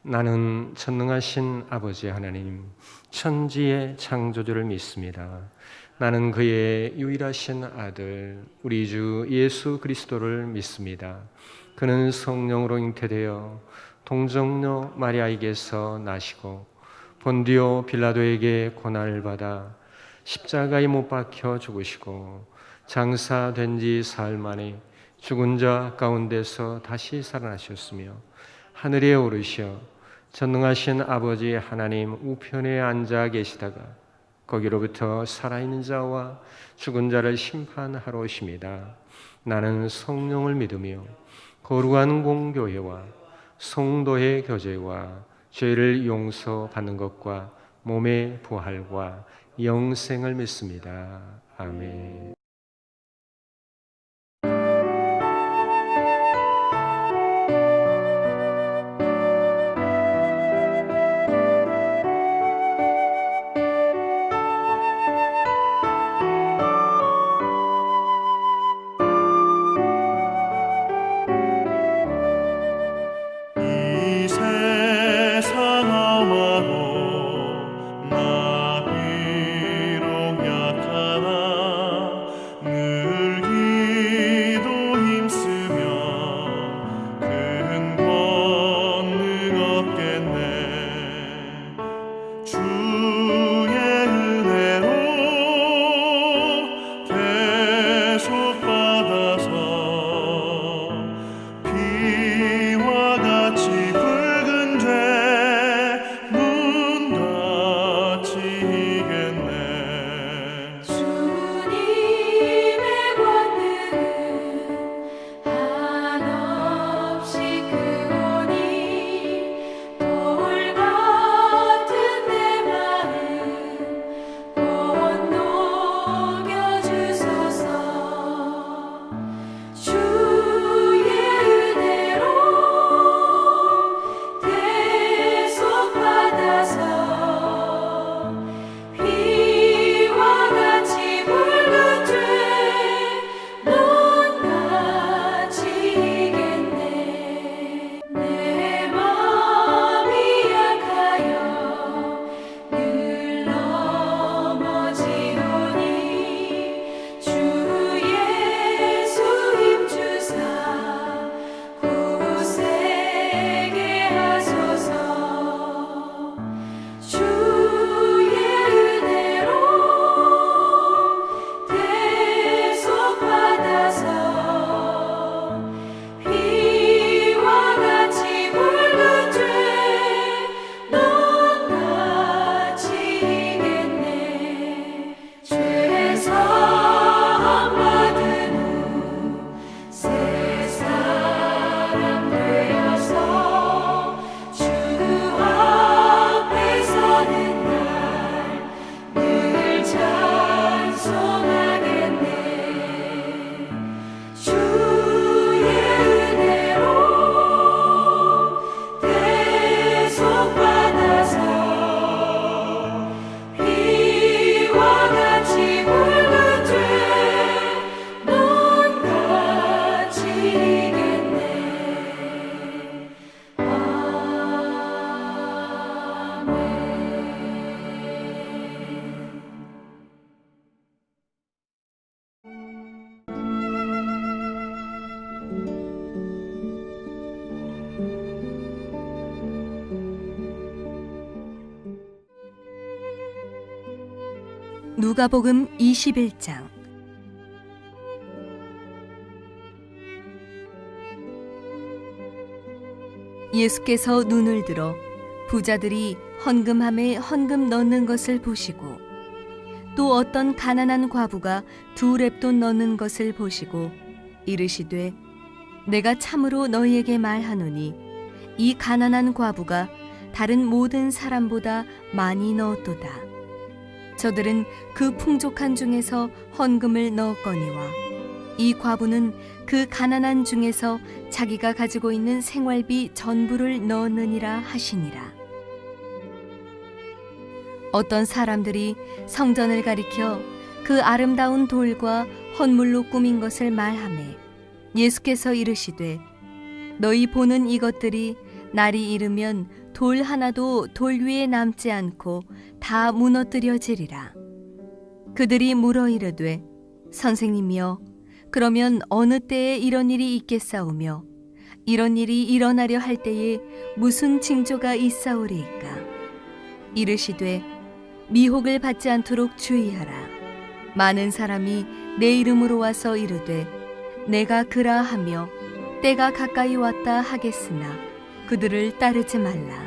나는 전능하신 아버지 하나님, 천지의 창조주를 믿습니다. 나는 그의 유일하신 아들, 우리 주 예수 그리스도를 믿습니다. 그는 성령으로 잉태되어 동정녀 마리아에게서 나시고 본디오 빌라도에게 고난을 받아 십자가에 못 박혀 죽으시고 장사된 지 사흘 만에 죽은 자 가운데서 다시 살아나셨으며 하늘에 오르셔 전능하신 아버지 하나님 우편에 앉아 계시다가 거기로부터 살아있는 자와 죽은 자를 심판하러 오십니다. 나는 성령을 믿으며 거룩한 공교회와 성도의 교제와 죄를 용서받는 것과 몸의 부활과 영생을 믿습니다. 아멘. 이 세상 험하고 나 비록 약하나 늘 기도 힘쓰면 큰 권능 얻겠네. 주의 은혜로 계속 받아서 피와 같이 붉은 죄 눈같이 이겠네. 주님의 권능은 한없이 크오니 돌 같은 내 마음 곧 녹여주소서. 주의 은혜로 대속받아서 피와 같이 붉은 죄 눈같이 이겠네. 내 맘이 약하여 늘 넘어지오니 주 예수 힘주사 굳세게 하소서. 주의 은혜로 대속받아서 피와 같이 붉은 죄 눈같이 이겠네. 죄 사함 받은 후 새 사람 되어서 주 앞에 서는 날 늘 찬송하겠네. 주의 은혜로 대속받아서 피와 같이 붉은 죄 눈같이 이겠네. 아멘. 누가복음 21장. 예수께서 눈을 들어 부자들이 헌금함에 헌금 넣는 것을 보시고 또 어떤 가난한 과부가 2렙돈 넣는 것을 보시고 이르시되 내가 참으로 너희에게 말하노니 이 가난한 과부가 다른 모든 사람보다 많이 넣었도다. 저들은 그 풍족한 중에서 헌금을 넣었거니와 이 과부는 그 가난한 중에서 자기가 가지고 있는 생활비 전부를 넣었느니라 하시니라. 어떤 사람들이 성전을 가리켜 그 아름다운 돌과 헌물로 꾸민 것을 말하매 예수께서 이르시되 너희 보는 이것들이 날이 이르면 돌 하나도 돌 위에 남지 않고 다 무너뜨려지리라. 그들이 물어 이르되 선생님이여 그러면 어느 때에 이런 일이 있겠사오며 이런 일이 일어나려 할 때에 무슨 징조가 있사오리이까? 이르시되 미혹을 받지 않도록 주의하라. 많은 사람이 내 이름으로 와서 이르되 내가 그라 하며 때가 가까이 왔다 하겠으나 그들을 따르지 말라.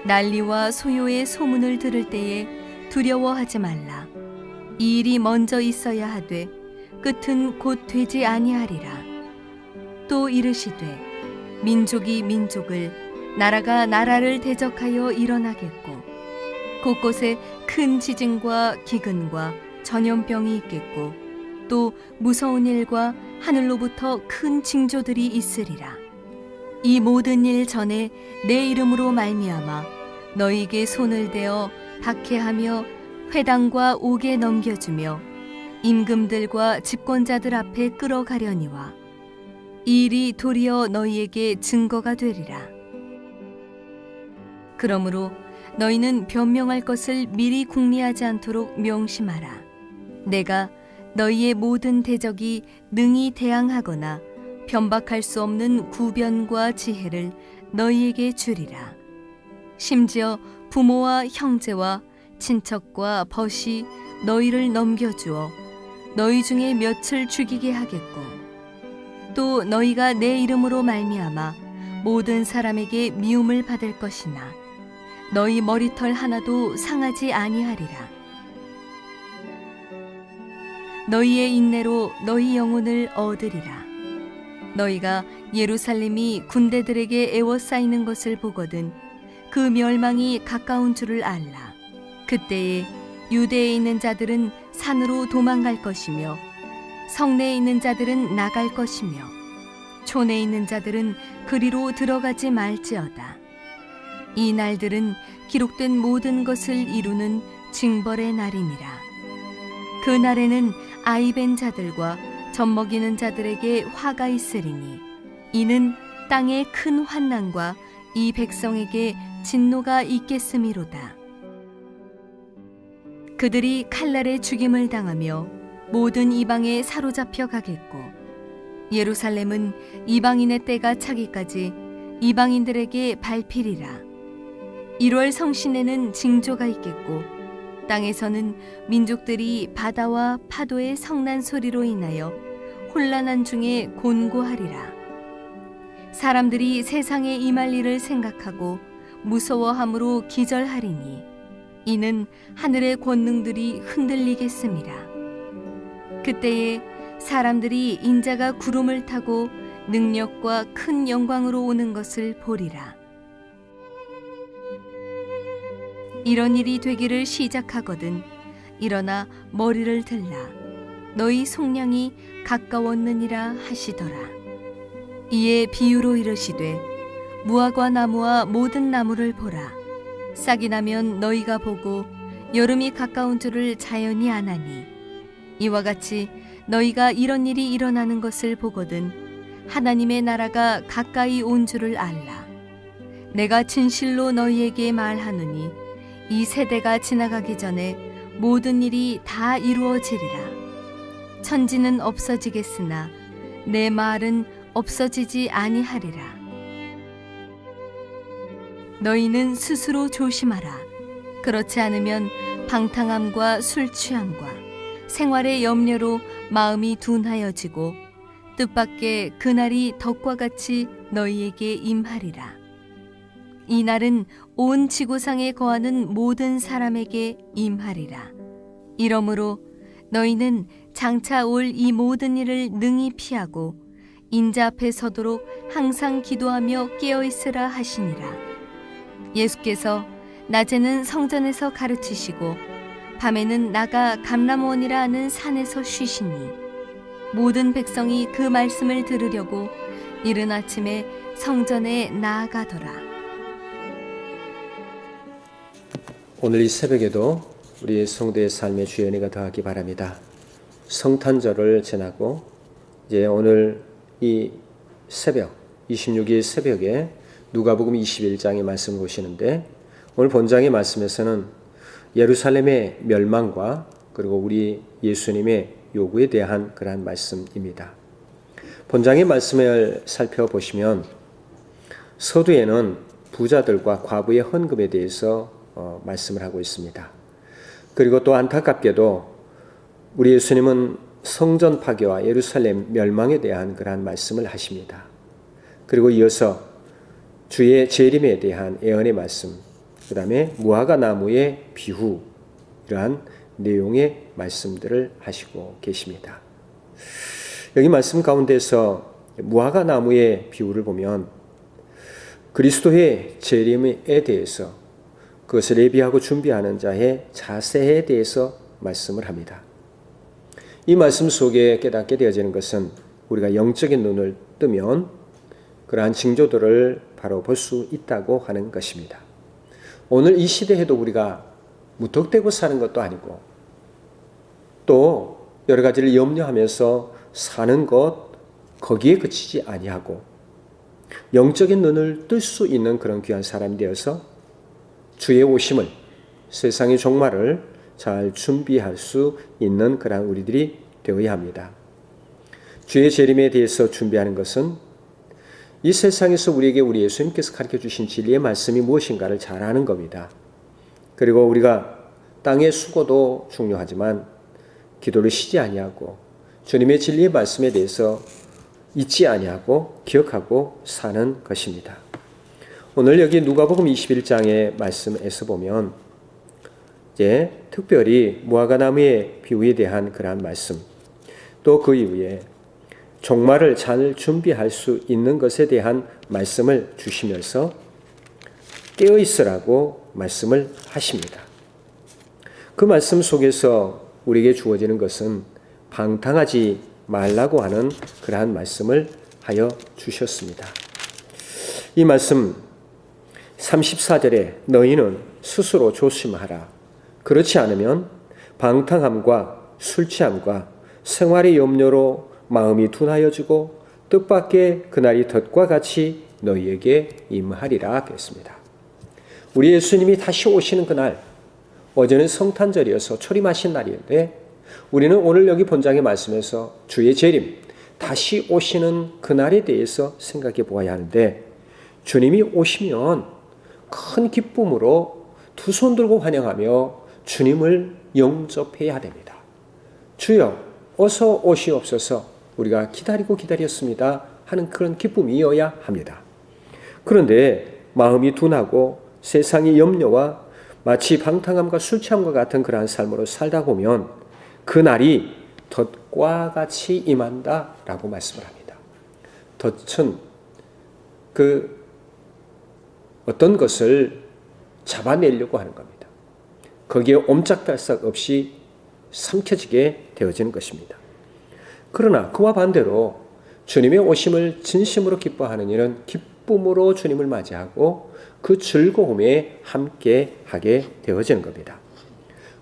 난리와 소요의 소문을 들을 때에 두려워하지 말라. 이 일이 먼저 있어야 하되 끝은 곧 되지 아니하리라. 또 이르시되 민족이 민족을 나라가 나라를 대적하여 일어나겠고 곳곳에 큰 지진과 기근과 전염병이 있겠고 또 무서운 일과 하늘로부터 큰 징조들이 있으리라. 이 모든 일 전에 내 이름으로 말미암아 너희에게 손을 대어 박해하며 회당과 옥에 넘겨주며 임금들과 집권자들 앞에 끌어가려니와 이 일이 도리어 너희에게 증거가 되리라. 그러므로 너희는 변명할 것을 미리 궁리하지 않도록 명심하라. 내가 너희의 모든 대적이 능히 대항하거나 변박할 수 없는 구변과 지혜를 너희에게 주리라. 심지어 부모와 형제와 친척과 벗이 너희를 넘겨주어 너희 중에 몇을 죽이게 하겠고 또 너희가 내 이름으로 말미암아 모든 사람에게 미움을 받을 것이나 너희 머리털 하나도 상하지 아니하리라. 너희의 인내로 너희 영혼을 얻으리라. 너희가 예루살렘이 군대들에게 애워싸이는 것을 보거든 그 멸망이 가까운 줄을 알라. 그때에 유대에 있는 자들은 산으로 도망갈 것이며 성내에 있는 자들은 나갈 것이며 촌에 있는 자들은 그리로 들어가지 말지어다. 이 날들은 기록된 모든 것을 이루는 징벌의 날이니라. 그 날에는 아이벤 자들과 젖먹이는 자들에게 화가 있으리니 이는 땅의 큰 환난과 이 백성에게 진노가 있겠음이로다. 그들이 칼날에 죽임을 당하며 모든 이방에 사로잡혀 가겠고 예루살렘은 이방인의 때가 차기까지 이방인들에게 밟히리라. 1월 성신에는 징조가 있겠고 땅에서는 민족들이 바다와 파도의 성난 소리로 인하여 혼란한 중에 곤고하리라. 사람들이 세상에 임할 일을 생각하고 무서워함으로 기절하리니 이는 하늘의 권능들이 흔들리겠습니다. 그때에 사람들이 인자가 구름을 타고 능력과 큰 영광으로 오는 것을 보리라. 이런 일이 되기를 시작하거든 일어나 머리를 들라. 너희 속량이 가까웠느니라 하시더라. 이에 비유로 이르시되 무화과 나무와 모든 나무를 보라. 싹이 나면 너희가 보고 여름이 가까운 줄을 자연히 아나니 이와 같이 너희가 이런 일이 일어나는 것을 보거든 하나님의 나라가 가까이 온 줄을 알라. 내가 진실로 너희에게 말하노니 이 세대가 지나가기 전에 모든 일이 다 이루어지리라. 천지는 없어지겠으나 내 말은 없어지지 아니하리라. 너희는 스스로 조심하라. 그렇지 않으면 방탕함과 술 취함과 생활의 염려로 마음이 둔하여지고 뜻밖의 그날이 덕과 같이 너희에게 임하리라. 이 날은 온 지구상에 거하는 모든 사람에게 임하리라. 이러므로 너희는 장차 올 이 모든 일을 능히 피하고 인자 앞에 서도록 항상 기도하며 깨어있으라 하시니라. 예수께서 낮에는 성전에서 가르치시고 밤에는 나가 감람원이라 하는 산에서 쉬시니 모든 백성이 그 말씀을 들으려고 이른 아침에 성전에 나아가더라. 오늘 이 새벽에도 우리 성도의 삶의 주의 은혜가 더하기 바랍니다. 성탄절을 지나고 이제 오늘 이 새벽 26일 새벽에 누가복음 21장의 말씀을 보시는데 오늘 본장의 말씀에서는 예루살렘의 멸망과 그리고 우리 예수님의 요구에 대한 그러한 말씀입니다. 본장의 말씀을 살펴보시면 서두에는 부자들과 과부의 헌금에 대해서 말씀을 하고 있습니다. 그리고 또 안타깝게도 우리 예수님은 성전 파괴와 예루살렘 멸망에 대한 그러한 말씀을 하십니다. 그리고 이어서 주의 재림에 대한 예언의 말씀, 그 다음에 무화과 나무의 비유, 이러한 내용의 말씀들을 하시고 계십니다. 여기 말씀 가운데서 무화과 나무의 비유를 보면 그리스도의 재림에 대해서 그것을 예비하고 준비하는 자의 자세에 대해서 말씀을 합니다. 이 말씀 속에 깨닫게 되어지는 것은 우리가 영적인 눈을 뜨면 그러한 징조들을 바로 볼 수 있다고 하는 것입니다. 오늘 이 시대에도 우리가 무턱대고 사는 것도 아니고 또 여러 가지를 염려하면서 사는 것 거기에 그치지 아니하고 영적인 눈을 뜰 수 있는 그런 귀한 사람이 되어서 주의 오심을, 세상의 종말을 잘 준비할 수 있는 그런 우리들이 되어야 합니다. 주의 재림에 대해서 준비하는 것은 이 세상에서 우리에게 우리 예수님께서 가르쳐 주신 진리의 말씀이 무엇인가를 잘 아는 겁니다. 그리고 우리가 땅의 수고도 중요하지만 기도를 쉬지 아니하고 주님의 진리의 말씀에 대해서 잊지 아니하고 기억하고 사는 것입니다. 오늘 여기 누가복음 21장의 말씀에서 보면 이제 특별히 무화과 나무의 비유에 대한 그러한 말씀, 또 그 이후에 종말을 잘 준비할 수 있는 것에 대한 말씀을 주시면서 깨어 있으라고 말씀을 하십니다. 그 말씀 속에서 우리에게 주어지는 것은 방탕하지 말라고 하는 그러한 말씀을 하여 주셨습니다. 이 말씀 34절에 너희는 스스로 조심하라. 그렇지 않으면 방탕함과 술 취함과 생활의 염려로 마음이 둔하여지고 뜻밖의 그날이 덫과 같이 너희에게 임하리라 했습니다. 우리 예수님이 다시 오시는 그날, 어제는 성탄절이어서 초림하신 날이었는데 우리는 오늘 여기 본장의 말씀에서 주의 재림, 다시 오시는 그날에 대해서 생각해 보아야 하는데 주님이 오시면 큰 기쁨으로 두 손 들고 환영하며 주님을 영접해야 됩니다. 주여 어서 오시옵소서, 우리가 기다리고 기다렸습니다 하는 그런 기쁨이어야 합니다. 그런데 마음이 둔하고 세상의 염려와 마치 방탕함과 술 취함과 같은 그러한 삶으로 살다 보면 그날이 덫과 같이 임한다라고 말씀을 합니다. 덫은 그 어떤 것을 잡아내려고 하는 겁니다. 거기에 옴짝달싹 없이 삼켜지게 되어지는 것입니다. 그러나 그와 반대로 주님의 오심을 진심으로 기뻐하는 이는 기쁨으로 주님을 맞이하고 그 즐거움에 함께 하게 되어지는 겁니다.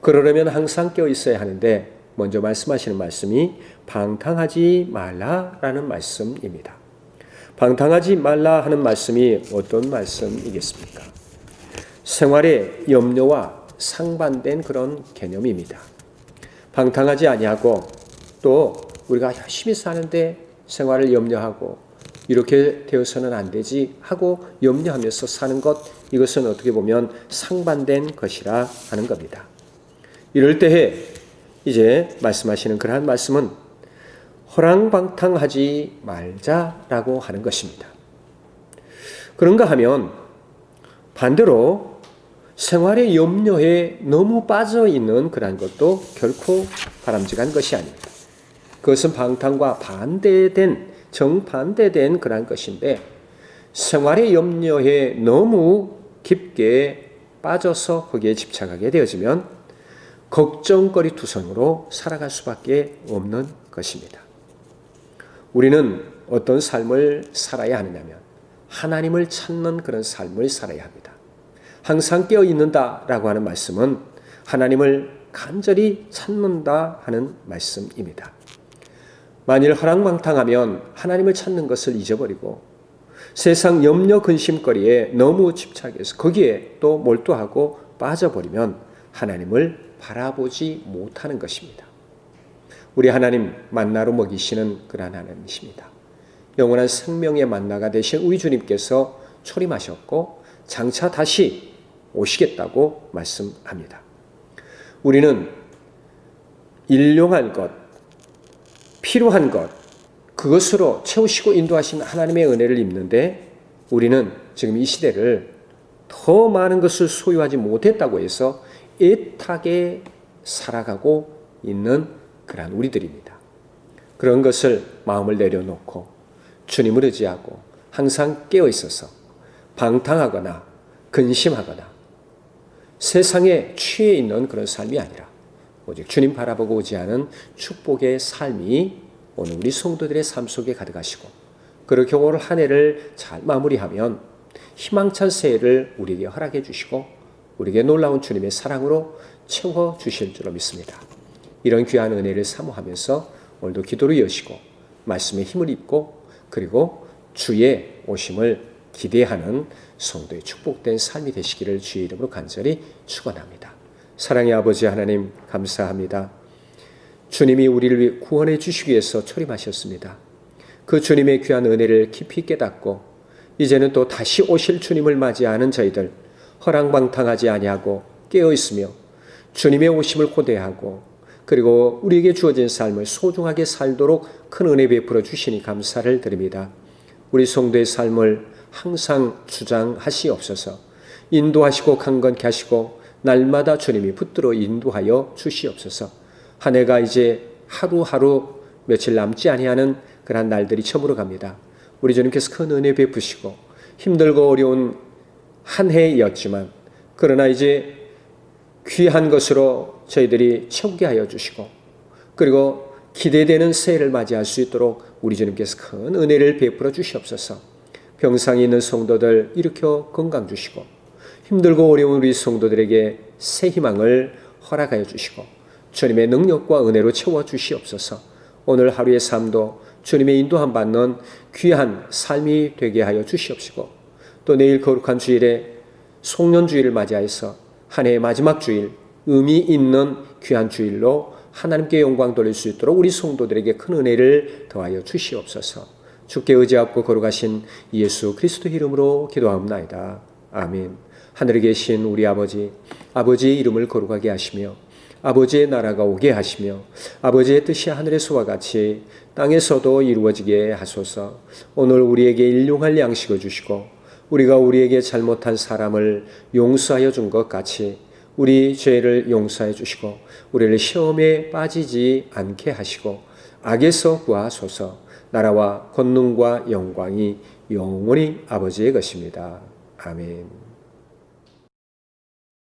그러려면 항상 깨어 있어야 하는데 먼저 말씀하시는 말씀이 방탕하지 말라라는 말씀입니다. 방탕하지 말라 하는 말씀이 어떤 말씀이겠습니까? 생활의 염려와 상반된 그런 개념입니다. 방탕하지 아니하고 또 우리가 열심히 사는데 생활을 염려하고 이렇게 되어서는 안 되지 하고 염려하면서 사는 것, 이것은 어떻게 보면 상반된 것이라 하는 겁니다. 이럴 때에 이제 말씀하시는 그러한 말씀은 허랑방탕하지 말자라고 하는 것입니다. 그런가 하면 반대로 생활의 염려에 너무 빠져 있는 그러한 것도 결코 바람직한 것이 아닙니다. 그것은 방탕과 정반대된 그러한 것인데 생활의 염려에 너무 깊게 빠져서 거기에 집착하게 되어지면 걱정거리 투성으로 살아갈 수밖에 없는 것입니다. 우리는 어떤 삶을 살아야 하느냐면 하나님을 찾는 그런 삶을 살아야 합니다. 항상 깨어 있는다라고 하는 말씀은 하나님을 간절히 찾는다 하는 말씀입니다. 만일 허랑방탕하면 하나님을 찾는 것을 잊어버리고 세상 염려 근심거리에 너무 집착해서 거기에 또 몰두하고 빠져버리면 하나님을 바라보지 못하는 것입니다. 우리 하나님 만나로 먹이시는 그러한 하나님이십니다. 영원한 생명의 만나가 되신 우리 주님께서 초림하셨고 장차 다시 오시겠다고 말씀합니다. 우리는 일용할 것, 필요한 것, 그것으로 채우시고 인도하신 하나님의 은혜를 입는데 우리는 지금 이 시대를 더 많은 것을 소유하지 못했다고 해서 애타게 살아가고 있는 그러한 우리들입니다. 그런 것을 마음을 내려놓고 주님을 의지하고 항상 깨어 있어서 방탕하거나 근심하거나 세상에 취해 있는 그런 삶이 아니라 오직 주님 바라보고 의지하는 축복의 삶이 오늘 우리 성도들의 삶 속에 가득하시고 그렇게 오늘 한 해를 잘 마무리하면 희망찬 새해를 우리에게 허락해 주시고 우리에게 놀라운 주님의 사랑으로 채워주실 줄로 믿습니다. 이런 귀한 은혜를 사모하면서 오늘도 기도로 이어시고 말씀에 힘을 입고 그리고 주의 오심을 기대하는 성도의 축복된 삶이 되시기를 주의 이름으로 간절히 축원합니다. 사랑의 아버지 하나님 감사합니다. 주님이 우리를 구원해 주시기 위해서 초림하셨습니다. 그 주님의 귀한 은혜를 깊이 깨닫고 이제는 또 다시 오실 주님을 맞이하는 저희들 허랑방탕하지 아니하고 깨어있으며 주님의 오심을 고대하고 그리고 우리에게 주어진 삶을 소중하게 살도록 큰 은혜 베풀어 주시니 감사를 드립니다. 우리 성도의 삶을 항상 주장하시옵소서. 인도하시고 강건케 하시고 날마다 주님이 붙들어 인도하여 주시옵소서. 한 해가 이제 하루하루 며칠 남지 아니하는 그러한 날들이 처음으로 갑니다. 우리 주님께서 큰 은혜 베푸시고 힘들고 어려운 한 해였지만 그러나 이제 귀한 것으로 저희들이 채우게 하여 주시고 그리고 기대되는 새해를 맞이할 수 있도록 우리 주님께서 큰 은혜를 베풀어 주시옵소서. 병상에 있는 성도들 일으켜 건강 주시고 힘들고 어려운 우리 성도들에게 새 희망을 허락하여 주시고 주님의 능력과 은혜로 채워 주시옵소서. 오늘 하루의 삶도 주님의 인도함 받는 귀한 삶이 되게 하여 주시옵시고 또 내일 거룩한 주일에 송년주일을 맞이하여서 한 해의 마지막 주일 의미 있는 귀한 주일로 하나님께 영광 돌릴 수 있도록 우리 성도들에게 큰 은혜를 더하여 주시옵소서. 주께 의지하고 거룩하신 예수 그리스도 이름으로 기도하옵나이다. 아멘. 하늘에 계신 우리 아버지, 아버지의 이름을 거룩하게 하시며 아버지의 나라가 오게 하시며 아버지의 뜻이 하늘에서와 같이 땅에서도 이루어지게 하소서. 오늘 우리에게 일용할 양식을 주시고 우리가 우리에게 잘못한 사람을 용서하여 준 것 같이 우리 죄를 용서해 주시고 우리를 시험에 빠지지 않게 하시고 악에서 구하소서. 나라와 권능과 영광이 영원히 아버지의 것입니다. 아멘.